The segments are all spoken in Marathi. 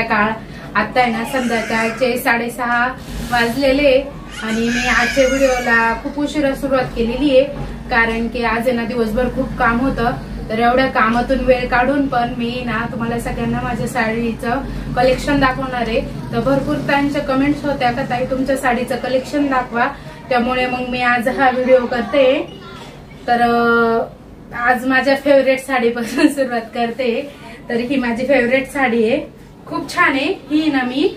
काळ आता आहे ना संध्याकाळचे 6:30 वाजलेले आणि मी आजच्या व्हिडिओला खूप उशिरा सुरुवात केलेली आहे कारण की आज आहे ना दिवसभर खूप काम होतं। तर एवढ्या कामातून वेळ काढून पण मी ना तुम्हाला सगळ्यांना माझ्या साडीचं कलेक्शन दाखवणार आहे। तर भरपूर त्यांच्या कमेंट्स होत्या का ताई तुमच्या साडीचं कलेक्शन दाखवा, त्यामुळे मग मी आज हा व्हिडिओ करते। तर आज माझ्या फेवरेट साडीपासून सुरुवात करते। तर ही माझी फेवरेट साडी आहे, खूप छान आहे ही ना मी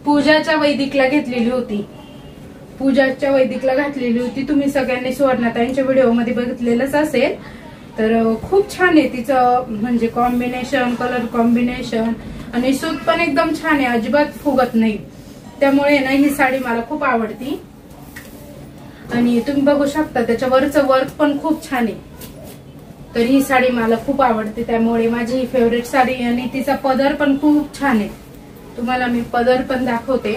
पूजाच्या वैदिकला घेतलेली होती, पूजाच्या वैदिकला घातलेली होती। तुम्ही सगळ्यांनी सुवर्णाताईंच्या व्हिडिओमध्ये बघितलेलंच असेल। तर खूप छान आहे तिचं म्हणजे कॉम्बिनेशन, कलर कॉम्बिनेशन आणि सूत पण एकदम छान आहे, अजिबात फुगत नाही, त्यामुळे ना ही साडी मला खूप आवडती। आणि तुम्ही बघू शकता त्याच्यावरचं वर्क पण खूप छान आहे, तर ही साडी मला खूप आवडते, त्यामुळे माझी ही फेवरेट साडी। आणि तिचा पदर पण खूप छान आहे, तुम्हाला मी पदर पण दाखवते।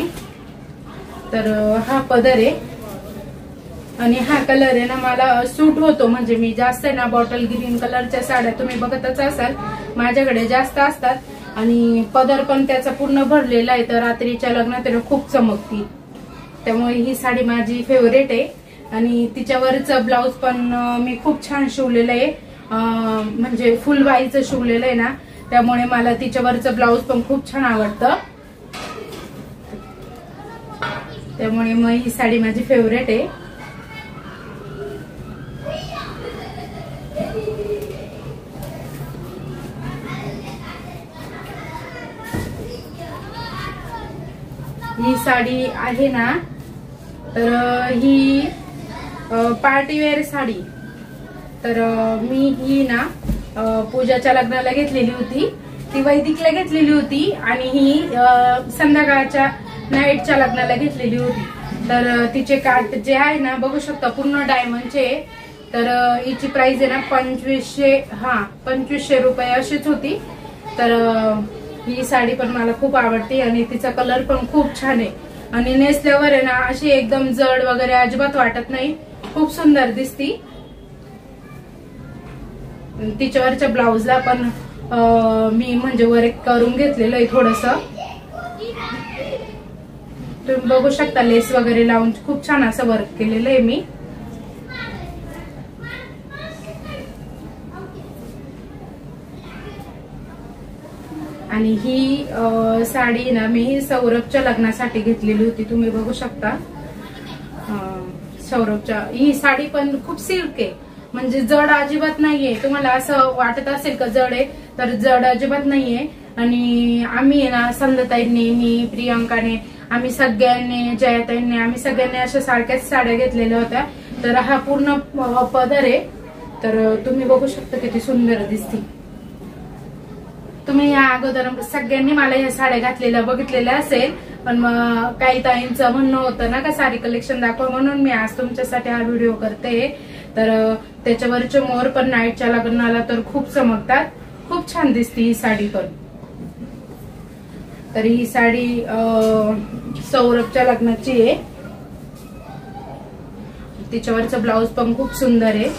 तर हा पदर आहे आणि हा कलर आहे ना मला सूट होतो, म्हणजे मी जास्त आहे ना बॉटल ग्रीन कलरच्या साड्या तुम्ही बघतच असाल माझ्याकडे जास्त असतात आणि पदर पण त्याचा पूर्ण भरलेला आहे, तर रात्रीच्या लग्नात खूप चमकती, त्यामुळे ही साडी माझी फेवरेट आहे। आणि तिच्यावरचं ब्लाउज पण मी खूप छान शिवलेलं आहे, म्हणजे फुल बाईचं शिवलेलं आहे ना, त्यामुळे मला तिच्यावरचं ब्लाउज पण खूप छान आवडतं, त्यामुळे मग ही साडी माझी फेवरेट आहे। ही साडी आहे ना, तर ही पार्टीवेअर साडी, तर मी ही ना पूजाच्या लग्नाला घेतलेली होती, ती वैदिकला घेतलेली होती आणि ही संध्याकाळच्या नाईटच्या लग्नाला घेतलेली होती। तर तिचे काठ जे आहे ना बघू शकता पूर्ण डायमंडचे, तर हिची प्राइस आहे ना 2500 रुपये अशीच होती। तर ही साडी पण मला खूप आवडते आणि तिचा कलर पण खूप छान आहे आणि नेसल्यावर आहे ना अशी एकदम जड वगैरे अजिबात वाटत नाही, खूप सुंदर दिसती। तिच्यावरच्या ब्लाउजला पण मी म्हणजे वर्क करून घेतलेलं आहे थोडस, तुम्ही बघू शकता लेस वगैरे लावून खूप छान असं वर्क केलेलं आहे मी। आणि ही साडी ना मी सौरभच्या लग्नासाठी घेतलेली होती, तुम्ही बघू शकता सौरभच्या। ही साडी पण खूप सिल्क आहे, म्हणजे जड अजिबात नाहीये, तुम्हाला असं वाटत असेल का जड आहे, तर जड अजिबात नाहीये। आणि आम्ही ना संध्याताईंनी, मी, प्रियंकाने, आम्ही सगळ्यांनी, जयाताईंनी, आम्ही सगळ्यांनी अशा सारख्याच साड्या घेतलेल्या होत्या। तर हा पूर्ण पदर आहे, तर तुम्ही बघू शकता किती सुंदर दिसते। तुम्ही या अगोदर सगळ्यांनी मला या साड्या घातलेल्या बघितलेल्या असेल, पण मग काही ताईंचं म्हणणं होतं ना का साडी कलेक्शन दाखवा, म्हणून मी आज तुमच्यासाठी हा व्हिडिओ करते। तर त्याच्यावरचे मोर पण नाईटच्या लग्नाला तर खूप चमकतात, खूप छान दिसते ही साडी पण। तर ही साडी सौरभच्या लग्नाची आहे, तिच्यावरचं ब्लाउज पण खूप सुंदर आहे।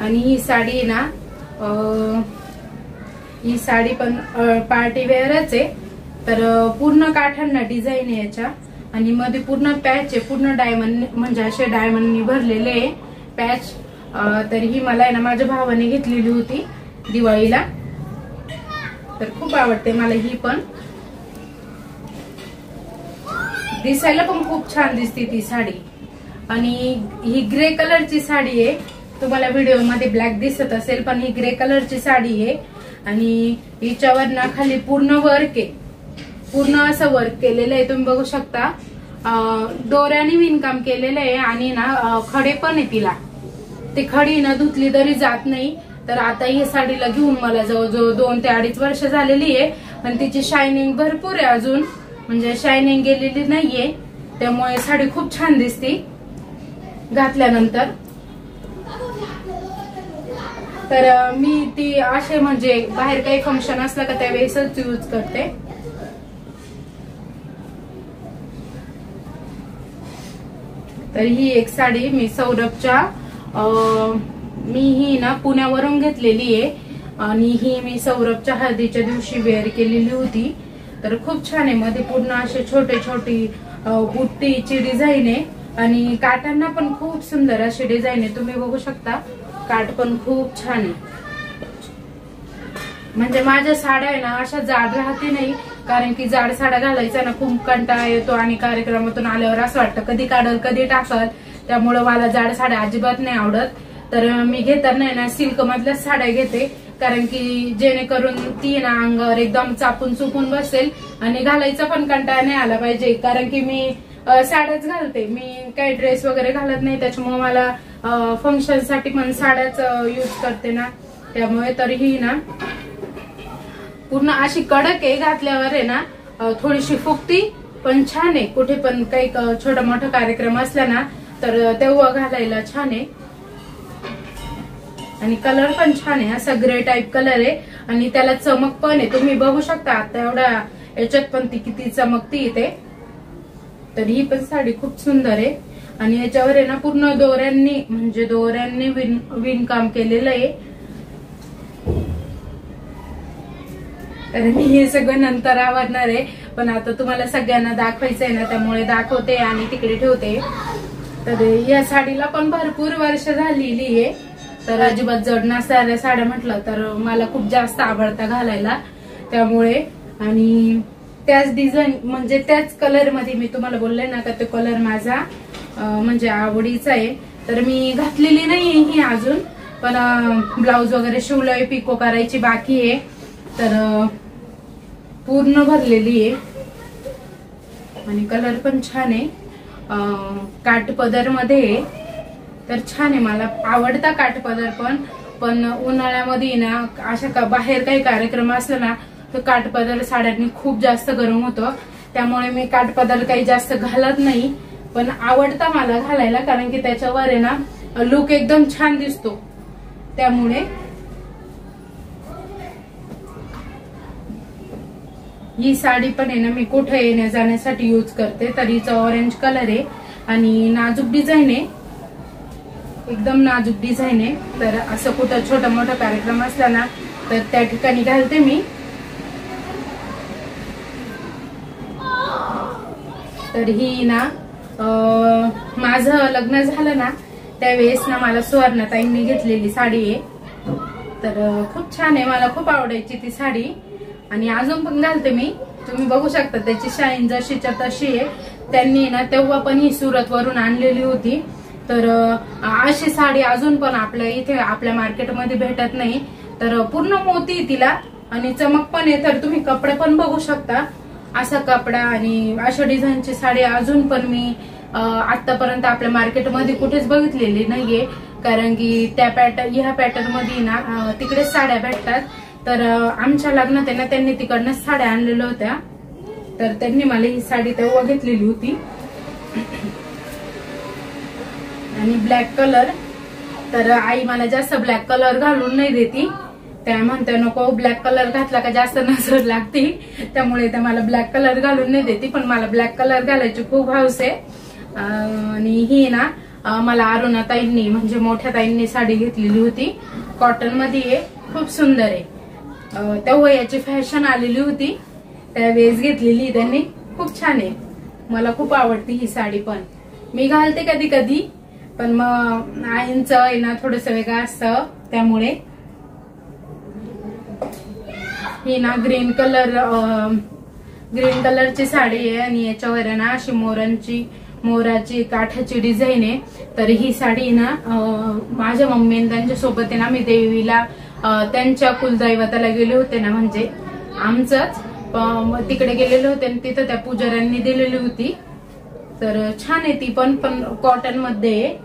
आणि ही साडी ना ही साडी पण पार्टीवेअरच आहे, तर पूर्ण काठांना डिझाईन आहे याच्या आणि मध्ये पूर्ण पॅच आहे, पूर्ण डायमंड म्हणजे असे डायमंडनी भरलेले आहे पॅच। तर ही मला आहे ना माझ्या भावाने घेतलेली होती दिवाळीला, तर खूप आवडते मला ही पण, दिसायला पण खूप छान दिसते ती साडी। आणि ही ग्रे कलरची साडी आहे, तुम्हाला व्हिडिओ मध्ये ब्लॅक दिसत असेल पण ही ग्रे कलरची साडी आहे आणि हिच्यावर ना खाली पूर्ण वर्क आहे, पूर्ण असं वर्क केलेलं आहे, तुम्ही बघू शकता दोऱ्याने विणकाम केलेलं आहे आणि ना खडे पण आहे तिला, ते खडी ना धुतली तरी जात नाही। तर आता ही साडीला घेऊन मला जवळजवळ 2 ते 2.5 वर्ष झालेली आहे, पण तिची शायनिंग भरपूर आहे अजून, म्हणजे शायनिंग गेलेली नाहीये, त्यामुळे साडी खूप छान दिसते घातल्यानंतर। तर मी ती असे म्हणजे बाहेर काही फंक्शन असलं का त्यावेळेसच यूज करते। तर ही एक साडी मी सौरभच्या मी ही ना पुण्यावरून घेतलेली आहे आणि ही मी सौरभच्या हळदीच्या दिवशी वेअर केलेली होती. तर खूप छान आहे. मध्ये पूर्ण असे छोटे छोटी बुट्टीची डिझाईन आहे आणि काठांना पण खूप सुंदर अशी डिझाईन आहे. तुम्ही बघू शकता काठ पण खूप छान आहे. म्हणजे माझ्या साड्या आहे ना अशा जाड राहते नाही, कारण की जाड साड्या घालायचा ना खूप कंटाळा येतो आणि कार्यक्रमातून आल्यावर असं वाटतं कधी काढल कधी टाकल. त्यामुळे मला जाड साड्या अजिबात नाही आवडत. तर मी घेताना ना सिल्क मधल्याच साड्या घेते, कारण की जेणेकरून ती ना अंगावर एकदम चापून चुपून बसेल आणि घालायचा पण कंटाळा नाही आला पाहिजे. कारण की मी साड्याच घालते, मी काही ड्रेस वगैरे घालत नाही. त्याच्यामुळे मला फंक्शन साठी पण साड्याच यूज करते ना, त्यामुळे तरीही ना पूर्ण अशी कडक आहे. घातल्यावर आहे ना थोडीशी फुगती पण छान आहे. कुठे पण काही छोटा मोठा कार्यक्रम असला ना तर तेव्हा घालायला छान आहे. आणि कलर पण छान आहे, असा ग्रे टाइप कलर आहे आणि त्याला चमक पण आहे. तुम्ही बघू शकता आता एवढ्या याच्यात पण ती किती चमकती इथे. तर ही पण साडी खूप सुंदर आहे आणि याच्यावर आहे ना पूर्ण दोऱ्यांनी विणकाम केलेलं आहे. तर मी हे सगळं नंतर आवडणार आहे, पण आता तुम्हाला सगळ्यांना दाखवायचं आहे ना, त्यामुळे दाखवते आणि तिकडे ठेवते. तर या साडीला पण भरपूर वर्ष झालेली आहे. तर अजिबात जड नसणाऱ्या साड्या म्हटलं तर मला खूप जास्त आवडतं घालायला, त्यामुळे. आणि त्याच डिझाईन म्हणजे त्याच कलर मध्ये मी तुम्हाला बोलले ना का तो कलर माझा म्हणजे आवडीचा आहे. तर मी घातलेली नाहीये ही अजून, पण ब्लाऊज वगैरे शिवलंय, पिको करायची बाकी आहे. तर पूर्ण भरलेली आहे आणि कलर पण छान आहे. काठपदर मध्ये तर छान आहे. मला आवडता काठपदर पण उन्हाळ्यामध्ये ना अशा बाहेर काही कार्यक्रम असला ना तर काठपदर साड्यांनी खूप जास्त गरम होतं. त्यामुळे मी काठपदर काही जास्त घालत नाही, पण आवडता मला घालायला, कारण की त्याच्यावर आहे ना लुक एकदम छान दिसतो. त्यामुळे ही साडी पण आहे ना मी कुठे येण्या जाण्यासाठी यूज करते. तर हिचा ऑरेंज कलर आहे आणि नाजूक डिझाईन आहे, एकदम नाजूक डिझाईन आहे. तर असं कुठं छोटा मोठा कार्यक्रम असला ना तर त्या ठिकाणी घालते मी. तर ही ना माझं लग्न झालं ना त्यावेळेस ना मला सुवर्णाताईंनी घेतलेली साडी आहे. तर खूप छान आहे, मला खूप आवडायची ती साडी आणि अजून पण घालते मी. तुम्ही बघू शकता त्याची शाईन जशीच्या तशी आहे. त्यांनी ना तेव्हा पण ही सुरत वरून आणलेली होती. तर अशी साडी अजून पण आपल्या इथे आपल्या मार्केटमध्ये भेटत नाही. तर पूर्ण मोती तिला आणि चमक पण आहे. तर तुम्ही कपडे पण बघू शकता, असा कपडा आणि अशा डिझाईनची साडी अजून पण मी आतापर्यंत आपल्या मार्केटमध्ये कुठेच बघितलेली नाहीये. कारण की ह्या पॅटर्न मध्ये ना तिकडेच साड्या भेटतात. तर आमच्या लग्नात आहे ना त्यांनी तिकडनंच साड्या आणलेल्या होत्या. तर त्यांनी मला ही साडी तेव्हा घेतलेली होती. आणि ब्लॅक कलर, तर आई मला जास्त ब्लॅक कलर घालून नाही देती. त्या म्हणते नको ब्लॅक कलर घातला का जास्त नजर लागते, त्यामुळे त्या मला ब्लॅक कलर घालून नाही देती. पण मला ब्लॅक कलर घालायची खूप हौस आहे. आणि ही ना मला अरुणाताईंनी म्हणजे मोठ्या ताईंनी साडी घेतलेली होती, कॉटन मध्ये आहे, खूप सुंदर आहे. तेव्हा याची फॅशन आलेली होती त्यावेळेस घेतलेली त्यांनी, खूप छान आहे. मला खूप आवडती ही साडी, पण मी घालते कधी कधी. पण मग आईंचं आहे ना थोडस वेगळं असतं, त्यामुळे. ही ना ग्रीन कलरची साडी आहे आणि याच्यावर ना अशी मोराची काठाची डिझाईन आहे. तर ही साडी ना माझ्या मम्मी त्यांच्या सोबत आहे ना मी देवीला त्यांच्या कुलदैवताला गेले होते ना, म्हणजे आमचंच तिकडे गेलेले होते आणि तिथं त्या पुजाऱ्यांनी दिलेली होती. तर छान आहे ती पण कॉटन मध्ये आहे.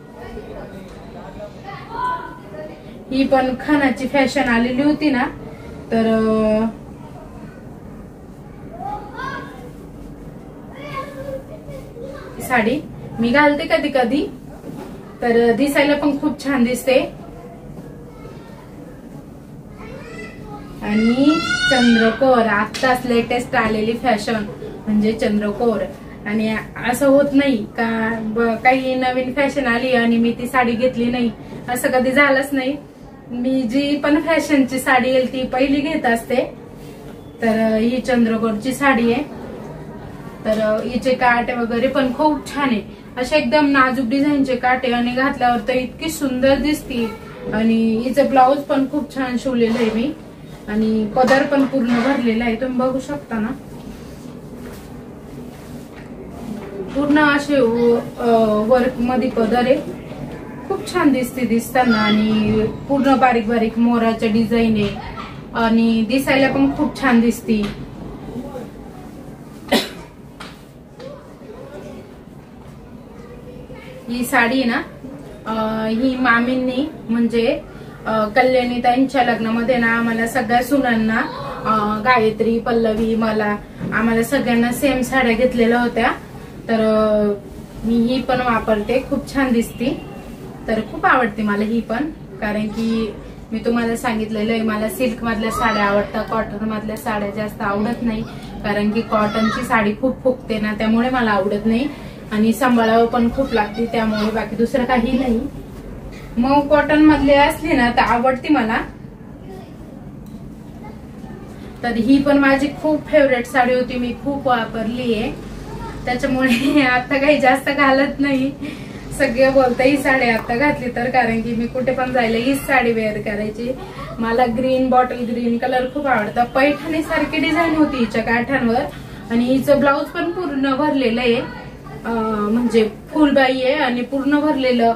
ही पण खणाची फॅशन आलेली होती ना, तर साडी मी घालते कधी कधी. तर दिसायला पण खूप छान दिसते. आणि चंद्रकोर आत्ताच लेटेस्ट आलेली फॅशन म्हणजे चंद्रकोर. आणि असं होत नाही का काही नवीन फॅशन आली आणि मी ती साडी घेतली नाही, असं कधी झालंच नाही. मी जी पण फॅशनची साडी येईल ती पहिली घेत असते. तर ही चंद्रकोरची साडी आहे. तर हिचे काटे वगैरे पण खूप छान आहे, असे एकदम नाजूक डिझाईनचे काटे आणि घातल्यावर तर इतकी सुंदर दिसती. आणि हिचं ब्लाऊज पण खूप छान शिवलेलं आहे मी, आणि पदर पण पूर्ण भरलेला आहे, तुम्ही बघू शकता ना. पूर्ण असे वर्क मध्ये पदर आहे, खूप छान दिसते दिसताना. आणि पूर्ण बारीक बारीक मोराच्या डिझाईन आहे आणि दिसायला पण खूप छान दिसती. ही साडी ना ही मामींनी म्हणजे कल्याणी ताईंच्या लग्नामध्ये ना आम्हाला सगळ्या सुनांना गायत्री, पल्लवी, मला आम्हाला सगळ्यांना सेम साड्या घेतलेल्या होत्या. तर मी ही पण वापरते, खूप छान दिसती. तर खूप आवडते मला ही पण, कारण की मी तुम्हाला सांगितलेलं आहे मला सिल्क मधल्या साड्या आवडतात, कॉटन मधल्या साड्या जास्त आवडत नाही. कारण की कॉटनची साडी खूप फुगते ना, त्यामुळे मला आवडत नाही. आणि सांभाळावं पण खूप लागते, त्यामुळे बाकी दुसरं काही नाही. मग कॉटन मधले असले ना तर आवडते मला. तर ही पण माझी खूप फेवरेट साडी होती, मी खूप वापरली आहे. त्याच्यामुळे आता काही जास्त घालत नाही. सगळे बोलता ही साडी आता घातली तर, कारण की मी कुठे पण जायला हीच साडी वेअर करायची. मला ग्रीन, बॉटल ग्रीन कलर खूप आवडतं. पैठणी सारखी डिझाईन होती हिच्या काठांवर, आणि हिचं ब्लाऊज पण पूर्ण भरलेलं आहे, म्हणजे फुलबाई आहे आणि पूर्ण भरलेलं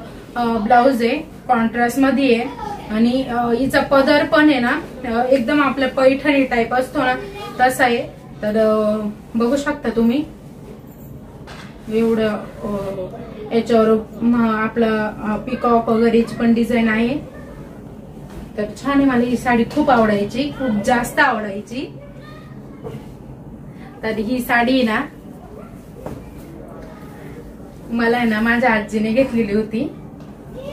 ब्लाऊज आहे, कॉन्ट्रास्ट मध्ये आहे. आणि हिचा पदर पण आहे ना एकदम आपल्या पैठणी टाईप असतो ना तसा आहे. तर बघू शकता तुम्ही, एवढं याच्यावर आपला पिकॉक वगैरेची पण डिझाईन आहे. तर छान आहे, मला ही साडी खूप आवडायची, खूप जास्त आवडायची. तर ही साडी ना मला आहे ना माझ्या आजीने घेतलेली होती.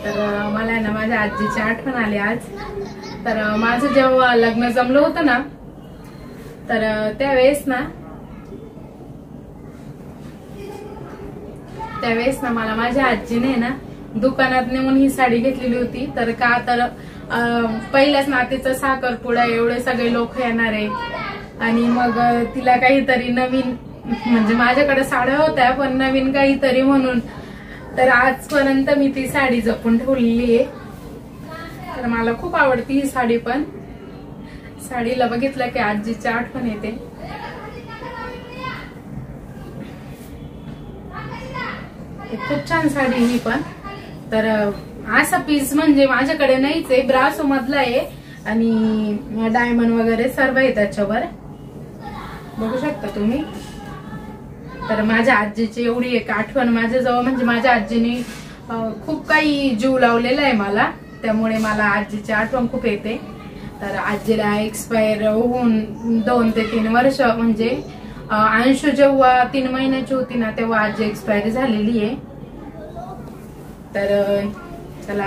तर मला आहे ना माझ्या आजीची आठवण आली आज. तर माझं जेव्हा लग्न जमलं होतं ना, तर त्यावेळेस ना मला माझ्या आजीने ना दुकानात नेऊन ही साडी घेतलेली होती. तर का तर पहिल्याच नातीचा साखरपुडा, एवढे सगळे लोक येणार आहे, आणि मग तिला काहीतरी नवीन, म्हणजे माझ्याकडे साड्या होत्या पण नवीन काहीतरी म्हणून. तर आजपर्यंत मी ती साडी जपून ठेवलेली आहे. तर मला खूप आवडती ही साडी पण. साडीला बघितलं की आजीची आठवण येते. खूप छान साडी ही पण. तर असा पीस म्हणजे माझ्याकडे नाहीच आहे, ब्रासो मधला आहे आणि डायमंड वगैरे सर्व आहे त्याच्यावर, बघू शकता तुम्ही. तर माझ्या आजीची एवढी एक आठवण माझ्याजवळ, म्हणजे माझ्या आजीने खूप काही जीव लावलेला आहे मला, त्यामुळे मला आजीची आठवण खूप येते. तर आजीला एक्सपायर होऊन 2 ते 3 वर्ष, म्हणजे अंशू जेव्हा 3 महिन्याची होती ना तेव्हा आजी एक्सपायर झालेली आहे. तर चला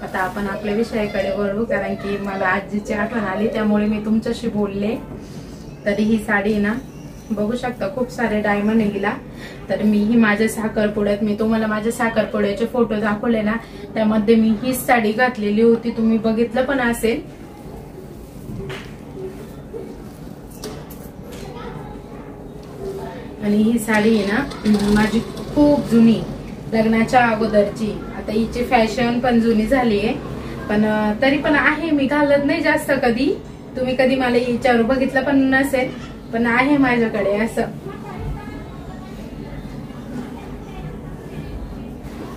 आता आपण आपल्या विषयाकडे वळू, कारण की मला आजीची आठवण आली त्यामुळे मी तुमच्याशी बोलले. तरी ही साडी ना बघू शकता, खूप सारे डायमंड आहे हिला. तर मी ही माझ्या साखरपुड्यात, मी तुम्हाला माझ्या साखरपुड्याचे फोटो दाखवले ना, त्यामध्ये मी ही साडी घातलेली होती, तुम्ही बघितलं पण असेल. आणि ही साडी आहे ना माझी खूप जुनी, लग्नाच्या अगोदरची. आता हिची फॅशन पण जुनी झाली आहे, पण तरी पण आहे, मी घालत नाही जास्त कधी. तुम्ही कधी मला हिच्यावर बघितलं पण नसेल, पण आहे माझ्याकडे असं.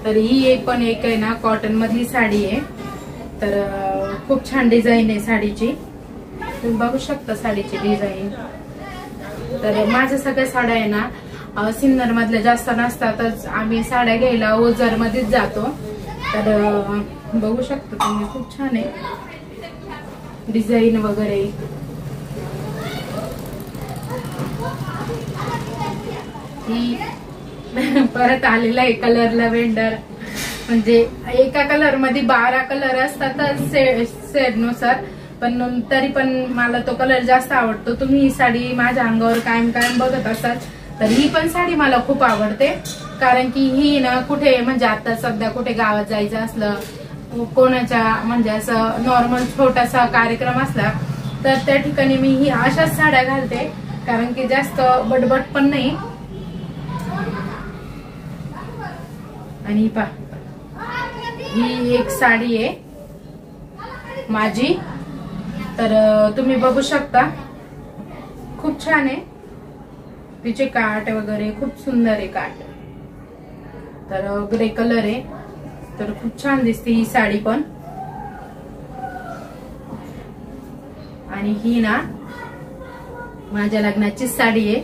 तर ही एक पण एक आहे ना कॉटन मधली साडी आहे. तर खूप छान डिझाईन आहे साडीची, तुम्ही बघू शकता साडीची डिझाईन. तर माझ्या सगळ्या साड्या आहे ना सिन्नर मधल्या जास्त नसतातच, आम्ही साड्या घ्यायला ओझर मध्येच जातो. तर बघू शकता तुम्ही, खूप छान आहे डिझाईन वगैरे. ही परत आलेला आहे कलर लव्हेंडर, म्हणजे एका कलर मध्ये 12 कलर असतात सेट नुसार, पण तरी पण मला तो कलर जास्त आवडतो. तुम्ही ही साडी माझ्या अंगावर कायम कायम बघत असाल, तर ही पण साडी मला खूप आवडते. कारण की ही ना कुठे, म्हणजे आता सध्या कुठे गावात जायचं असलं, कोणाच्या म्हणजे असं नॉर्मल छोटासा कार्यक्रम असला तर त्या ठिकाणी मी ही अशाच साड्या घालते, कारण की जास्त बटबट पण नाही. आणि ही एक साडी आहे माझी, तर तुम्ही बघू शकता खूप छान आहे. तिचे काठ वगैरे खूप सुंदर आहे काठ, तर ग्रे कलर आहे, तर खूप छान दिसते ही साडी पण. आणि ही ना माझ्या लग्नाची साडी आहे,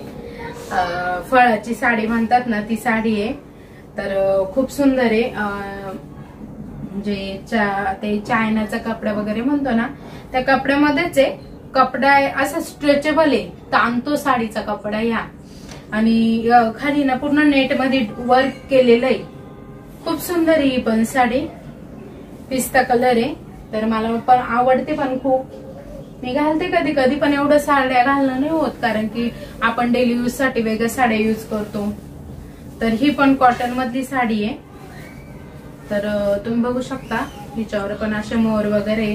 फळाची साडी म्हणतात ना ती साडी आहे, तर खूप सुंदर आहे. म्हणजे ते चायनाचा कपडा वगैरे म्हणतो ना त्या कपड्यामध्येच आहे. कपडा असा स्ट्रेचेबल आहे, ताणतो साडीचा कपडा ह्या. आणि खाली ना पूर्ण नेट मध्ये वर्क केलेलं आहे. खूप सुंदर आहे ही पण साडी, पिस्ता कलर आहे, तर मला पण आवडते पण खूप. मी घालते कधी कधी, पण एवढं साड्या घालणं नाही होत, कारण की आपण डेली यूज साठी वेगळ्या साड्या यूज करतो. तर ही पण कॉटन मधली साडी आहे, तर तुम्ही बघू शकता हिच्यावर पण असे मोर वगैरे.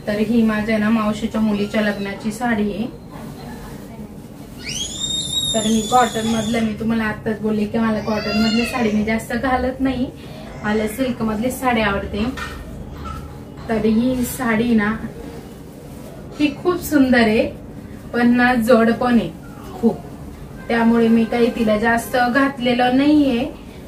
तर ही माझ्या ना मावशीच्या मुलीच्या लग्नाची साडी आहे. तर मी कॉटन मधलं, मी तुम्हाला आत्ताच बोलले की मला कॉटन मधली साडी मी जास्त घालत नाही, मला सिल्क मधली साडी आवडते. तर ही साडी ना ही खूप सुंदर आहे, पण ना जड पण आहे खूप, त्यामुळे मी काही तिला जास्त घातलेलं नाहीये.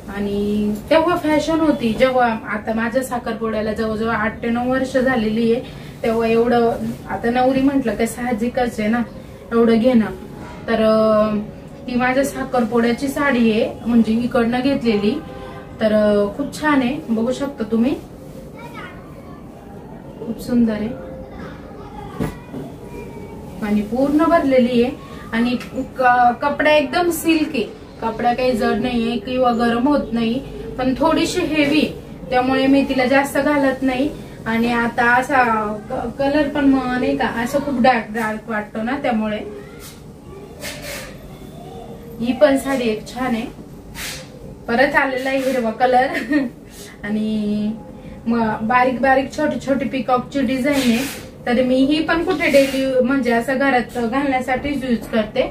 आणि तेव्हा फॅशन होती, जेव्हा आता माझ्या साखरपुड्याला जवळजवळ 8 ते 9 वर्ष झालेली आहे, तेव्हा एवढं, आता नवरी म्हटलं की साहजिकच आहे ना एवढं घेणं. तर ही माझ्या साखरपुड्याची साडी आहे, म्हणजे इकडनं घेतलेली, तर खूप छान आहे, बघू शकता तुम्ही, खूप सुंदर आहे आणि पूर्ण भरलेली आहे. आणि कपडा एकदम सिल्क आहे, कपडा काही जड नाहीये किंवा गरम होत नाही, पण थोडीशी हेवी, त्यामुळे मी तिला जास्त घालत नाही. आणि आता असा कलर पण नाही का असं खूप डार्क डार्क वाटतो ना, त्यामुळे ही पण साडी एक छान आहे. परत आलेला आहे हिरवा कलर आणि बारीक बारीक छोटी छोटी पिकॉकची डिझाईन आहे. तर मी ही पण कुठे डेली म्हणजे असं घरात घालण्यासाठीच यूज करते.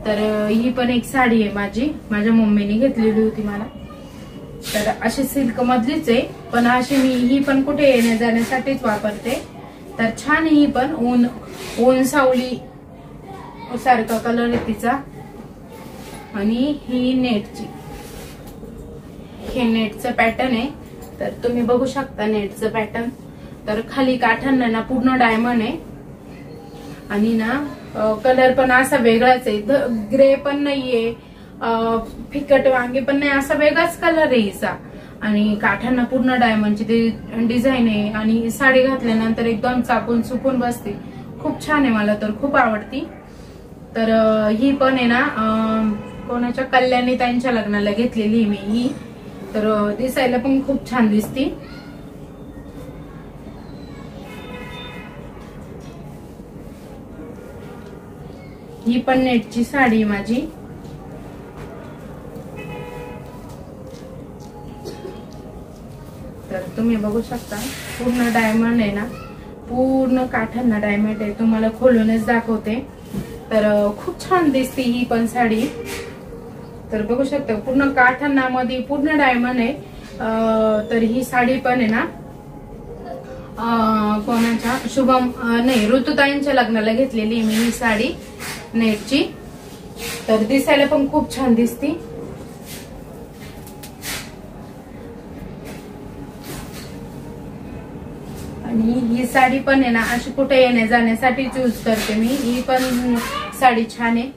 तर ही पण एक साडी आहे माझी, माझ्या मम्मीने घेतलेली होती मला, तर अशी सिल्क मधलीच आहे, पण अशी मी ही पण कुठे येण्या जाण्यासाठीच वापरते. तर छान ही पण ऊन सावली सारखा कलर आहे तिचा. आणि ही नेटची, हे नेटचं पॅटर्न आहे, तर तुम्ही बघू शकता नेटचं पॅटर्न. तर खाली काठांना ना पूर्ण डायमंड आहे, आणि ना कलर पण असा वेगळाच आहे, ग्रे पण नाहीये, फिकट वांगे पण नाही, असा वेगळाच कलर आहे हिचा. आणि काठांना पूर्ण डायमंडची डिझाईन आहे, आणि साडी घातल्यानंतर एकदम चापून चुकून बसते, खूप छान आहे, मला तर खूप आवडती. तर ही पण आहे ना कोणाच्या कल्याणी त्यांच्या लग्नाला घेतलेली मी ही, तर दिसायला पण खूप छान दिसती. ही पण नेटची साडी माझी. तर तुम्ही बघू शकता पूर्ण डायमंड आहे ना, पूर्ण काठांना डायमंड आहे, तुम्हाला खोलूनच दाखवते. तर खूप छान दिसते ही पण साडी. तर बघू शकता पूर्ण काठांना मध्ये पूर्ण डायमंड आहे. तर ही साडी पण आहे ना कोणाच्या शुभम नाही ऋतुताईंच्या लग्नाला घेतलेली मी ही साडी नेटची. तर दिसायला पण खूप छान दिसती. आणि ही साडी पण आहे ना अशी कुठे येण्या जाण्यासाठी चूज करते मी. ही पण साडी छान आहे.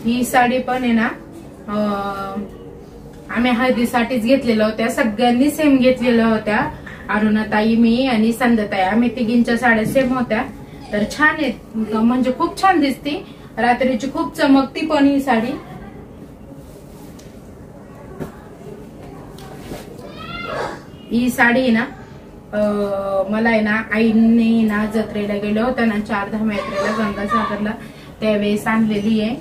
ही साडी पण आहे ना आम्ही हळदीसाठीच घेतलेल्या होत्या, सगळ्यांनी सेम घेतलेल्या होत्या. अरुणाताई, मी आणि संध्याताई, आम्ही तिघींच्या साड्या सेम होत्या. तर छान आहे, म्हणजे खूप छान दिसती, रात्रीची खूप चमकती पण ही साडी. ही साडी ना मला आहे ना आईने ना जत्रेला गेल्या होत्या ना, चारधाम यात्रेला गंगासागरला, त्यावेळेस आणलेली आहे.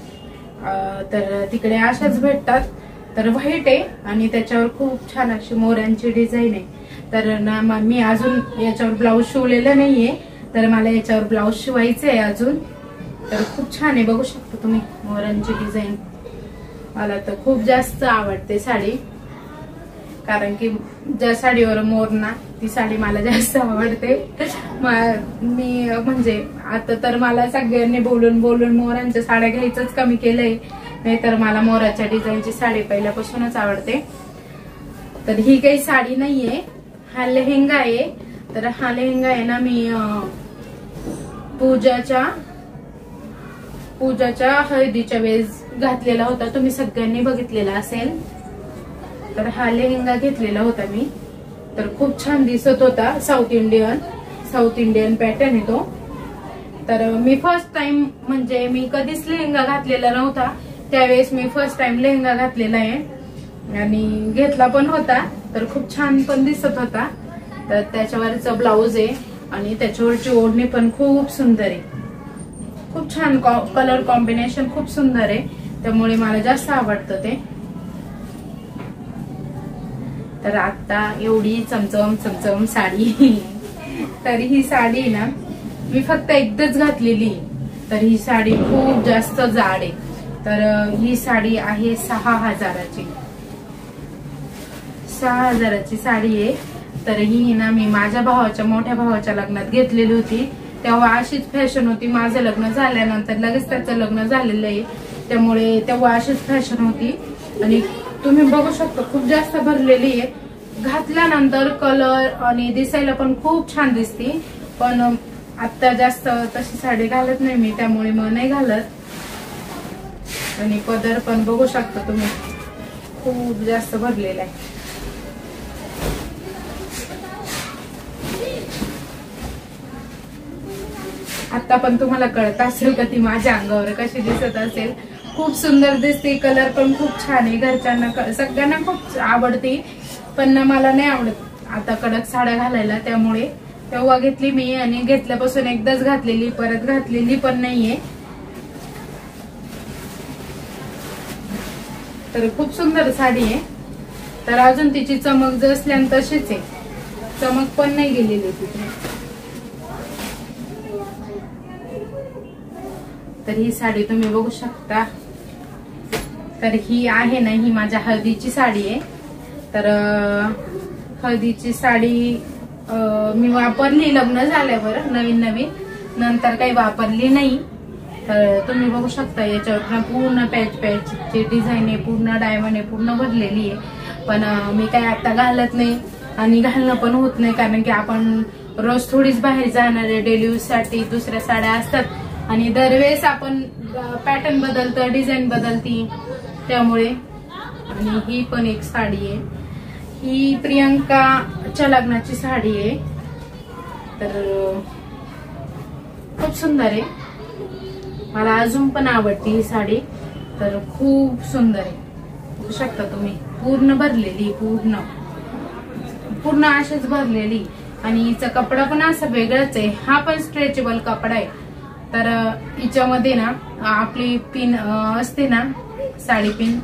तर तिकडे अशाच भेटतात. तर व्हाईट आहे आणि त्याच्यावर खूप छान अशी मोरांची डिझाईन आहे. तर ना मी अजून याच्यावर ब्लाऊज शिवलेलं नाहीये, तर मला याच्यावर ब्लाऊज शिवायचं आहे अजून. तर खूप छान आहे, बघू शकता तुम्ही मोरांची डिझाईन. मला तर खूप जास्त आवडते साडी, कारण की ज्या साडीवर मोर ना ती साडी मला जास्त आवडते. मी म्हणजे आता तर मला सगळ्यांनी बोलून बोलून मोरांच्या साड्या घ्यायचंच कमी केलंय, नाहीतर मला मोराच्या डिझाईनची साडी पहिल्यापासूनच आवडते. तर ही काही साडी नाहीये, हा लेहेंगा आहे. तर हा लेहेंगा आहे ना मी पूजाच्या हळदीच्या वेळेस घातलेला होता, तुम्ही सगळ्यांनी बघितलेला असेल. तर हा लेहेंगा घेतलेला होता मी, तर खूप छान दिसत होता. साऊथ इंडियन पॅटर्न आहे तो. तर मी फर्स्ट टाइम म्हणजे मी कधीच लेहेंगा घातलेला नव्हता, त्यावेळेस मी फर्स्ट टाइम लेहेंगा घातलेला आहे आणि घेतला पण होता. तर खूप छान पण दिसत होता. तर त्याच्यावरचा ब्लाऊज आहे आणि त्याच्यावरची ओढणी पण खूप सुंदर आहे. खूप छान कलर कॉम्बिनेशन खूप सुंदर आहे, त्यामुळे मला जास्त आवडतं ते. तर आता एवढी चमचम साडी. तर ही साडी ना मी फक्त एकदाच घातलेली, तर ही साडी खूप जास्त जाड आहे. तर ही साडी आहे 6,000ची. 6,000ची साडी आहे. तर ही ना मी माझ्या मोठ्या भावाच्या लग्नात घेतलेली होती, तेव्हा अशीच फॅशन होती. माझं लग्न झाल्यानंतर लगेच त्याचं लग्न झालेलं आहे, त्यामुळे तेव्हा अशीच फॅशन होती. आणि तुम्ही बघू शकता खूप जास्त भरलेली आहे. घातल्यानंतर कलर आणि दिसायला पण खूप छान दिसते, पण आता जास्त तशी साडी घालत नाही मी, त्यामुळे मग नाही घालत. आणि पदर पण बघू शकता तुम्ही खूप जास्त भरलेला आहे. आता पण तुम्हाला कळत असेल का ती माझ्या अंगावर कशी दिसत असेल. खूप सुंदर दिसते, कलर पण खूप छान आहे. घरच्यांना सगळ्यांना खूप आवडते, पण मला नाही आवडत आता कडक साड्या घालायला, त्यामुळे तेव्हा घेतली मी आणि घेतल्यापासून एकदाच घातलेली, परत घातलेली पण नाहीये. तर खूप सुंदर साडी आहे. तर अजून तिची चमक जसल्यान तशीच आहे, चमक पण नाही गेलेली तिथे. तर ही साडी तुम्ही बघू शकता. तर ही आहे ना, ही माझ्या हळदीची साडी आहे. तर हळदीची साडी मी वापरली लग्न झाल्यावर नवीन, नंतर काही वापरली नाही. तर तुम्ही बघू शकता याच्यावर पूर्ण पॅचची डिझाईन आहे, पूर्ण डायमंड आहे, पूर्ण भरलेली आहे. पण मी काही आता घालत नाही आणि घालणं पण होत नाही, कारण की आपण रोज थोडीच बाहेर जाणार आहे. डेली यूज साठी दुसऱ्या साड्या असतात आणि दरवेळेस आपण पॅटर्न बदलतं, डिझाईन बदलती, त्यामुळे. आणि ही पण एक साडी आहे, ही प्रियंकाच्या लग्नाची साडी आहे. तर खूप सुंदर आहे, मला अजून पण आवडते ही साडी. तर खूप सुंदर आहे, बघू शकता तुम्ही. पूर्ण भरलेली, पूर्ण अशीच भरलेली. आणि हिचा कपडा पण असा वेगळाच आहे, हा पण स्ट्रेचेबल कपडा आहे. तर हिच्यामध्ये ना आपली पिन असते ना, साडी पिन,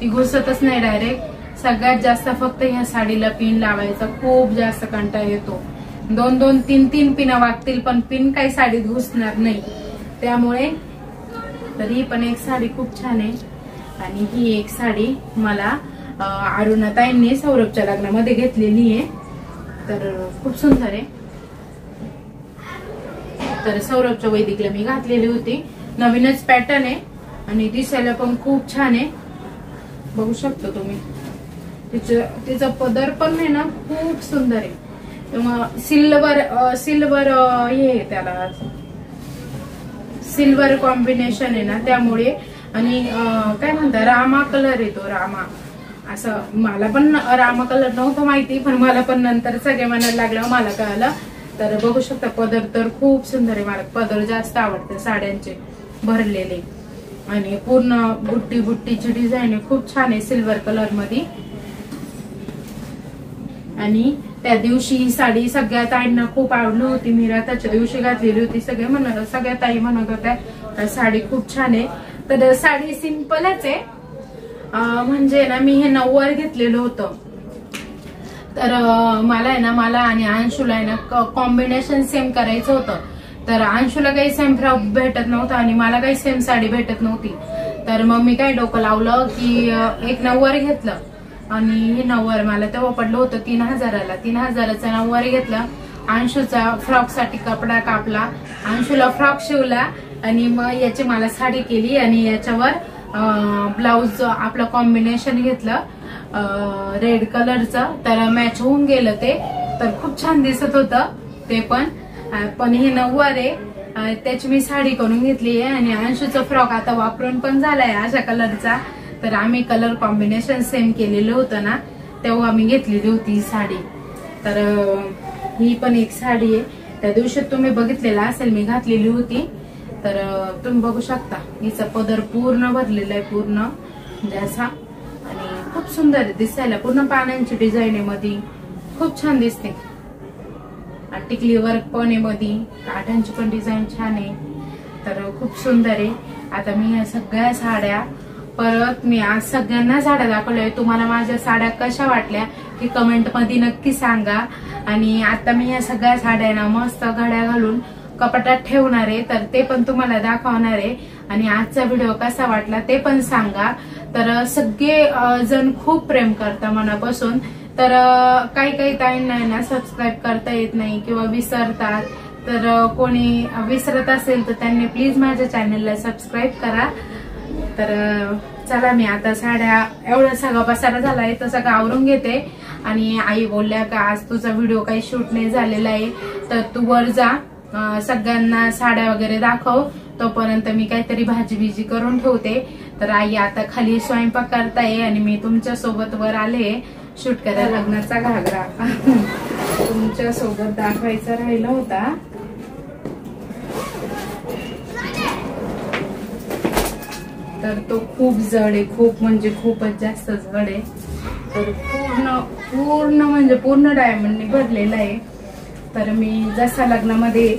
ती घुसतच नाही डायरेक्ट. सगळ्यात जास्त फक्त ह्या साडीला पिन लावायचा खूप जास्त कंटाळा येतो. 2-2, 3-3 पिना वागतील, पण पिन काही साडीत घुसणार नाही, त्यामुळे. तर ही पण एक साडी खूप छान आहे. आणि ही एक साडी मला अरुणाताईंनी सौरभच्या लग्नामध्ये घेतलेली आहे. तर खूप सुंदर आहे. तर सौरभच्या वैदिकला मी घातलेली होती, नवीनच पॅटर्न आहे आणि दिसायला पण खूप छान आहे, बघू शकता तुम्ही. तिचा पदर पण आहे ना खूप सुंदर आहे. सिल्वर हे त्याला सिल्वर कॉम्बिनेशन आहे ना, त्यामुळे. आणि काय म्हणतात, रामा कलर येतो, रामा असं. मला पण रामा कलर नव्हतं माहिती, पण मला पण नंतर सगळे म्हणायला लागलं, मला कळलं. तर बघू शकता पदर तर खूप सुंदर आहे. मला पदर जास्त आवडते साड्यांचे भरलेले. आणि पूर्ण बुट्टीची डिझाईन आहे, खूप छान आहे, सिल्वर कलर मध्ये. आणि त्या दिवशी ही साडी सगळ्या ताईंना खूप आवडली होती. मी रथाच्या दिवशी घातलेली होती. सगळ्या ताई म्हणत होत्या साडी खूप छान आहे. तर साडी सिंपलच आहे, म्हणजे ना मी हे नऊवार घेतलेलं होतं, तर मला आहे ना, मला आणि अंशूला आहे ना कॉम्बिनेशन सेम करायचं होतं. तर अंशूला काही सेम फ्रॉक भेटत नव्हता आणि मला काही सेम साडी भेटत नव्हती. तर मग मी काय डोकं लावलं की एक नऊवार घेतलं आणि हे नऊवार मला तेव्हा पडलं होतं 3000ला. 3000चं नऊवार घेतलं. अंशूचा फ्रॉक साठी कपडा कापला, अंशूला फ्रॉक शिवला आणि मग याची मला साडी केली आणि याच्यावर ब्लाउज आपलं कॉम्बिनेशन घेतलं रेड कलरचं. तर मॅच होऊन गेलं ते, तर खूप छान दिसत होतं ते पण हे नऊवार आहे त्याची मी साडी करून घेतली आहे. आणि अंशूचा फ्रॉक आता वापरून पण झालाय अशा कलरचा. तर आम्ही कलर कॉम्बिनेशन सेम केलेलं होतं ना, तेव्हा आम्ही घेतलेली होती ही साडी. तर ही पण एक साडी आहे, त्या दिवशी तुम्ही बघितलेला असेल मी घातलेली होती. तर तुम्ही बघू शकता हिचा पदर पूर्ण भरलेला आहे, पूर्ण म्हणजे असा, आणि खूप सुंदर आहे दिसायला. पूर्ण पानांची डिझाईन आहे मध्ये, खूप छान दिसते. टिकली वर्क पण आहे मध्ये, काठांची पण डिझाईन छान आहे. तर खूप सुंदर आहे. आता मी या सगळ्या साड्या परत मी आज सगळ्यांना साड्या दाखवल्या. तुम्हाला माझ्या साड्या कशा वाटल्या हे कमेंट मध्ये नक्की सांगा. आणि आता मी या सगळ्या साड्या ना मस्त घड्या घालून कपाटात ठेवणार आहे, तर ते पण तुम्हाला दाखवणार आहे. आणि आजचा व्हिडिओ कसा वाटला ते पण सांगा. तर सगळे जण खूप प्रेम करता मनापासून. तर काही काही ताईंना ना सबस्क्राईब करता येत नाही किंवा विसरतात. तर कोणी विसरत असेल तर त्यांनी प्लीज माझ्या चॅनलला सबस्क्राईब करा. तर चला मी आता साड्या एवढा सगळा पसारा झालाय तर सगळं आवरून घेते. आणि आई बोलल्या का आज तुझा व्हिडिओ काही शूट नाही झालेला आहे तर तू वर जा, सगळ्यांना साड्या वगैरे दाखव, तोपर्यंत मी काहीतरी भाजी बिजी करून ठेवते. तर आई आता खाली स्वयंपाक करताय आणि मी तुमच्या सोबत वर आले शूट करायला. लग्नाचा घागरा तुमच्या सोबत दाखवायचा राहिला होता. तर तो खूप जड आहे, खूप म्हणजे खूपच जास्त जड आहे. तर पूर्ण म्हणजे पूर्ण डायमंडने भरलेला आहे. तर मी जसा लग्नामध्ये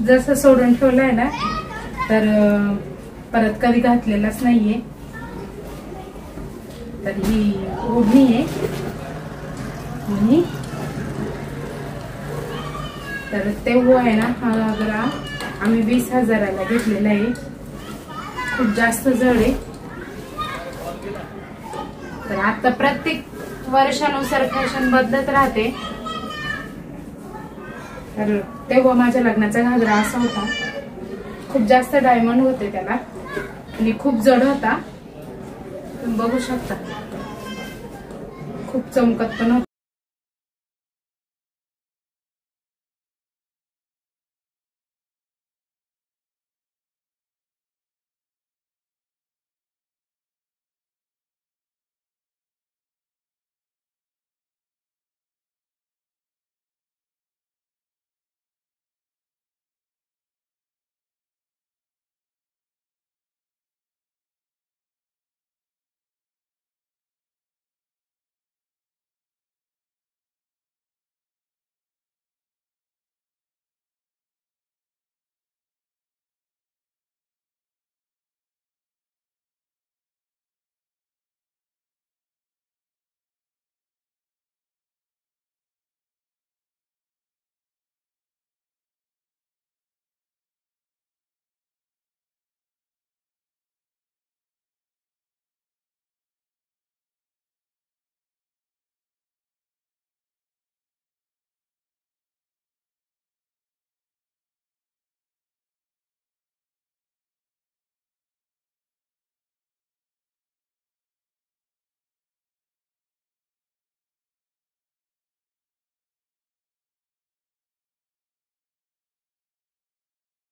जसं सोडून ठेवलंय ना, तर परत कधी घातलेलाच नाहीये. तर ही ओढणी आहे आणि तर तेव्हा आहे ना हा घागरा आम्ही 20,000ला घेतलेला आहे. खूप जास्त जड आहे. तर आता प्रत्येक वर्षानुसार फॅशन बदलत राहते. तर तेव्हा माझ्या लग्नाचा घागरा असा होता, खूप जास्त डायमंड होते त्याला आणि खूप जड होता. तुम्ही बघू शकता, खूप चमकत पण होता.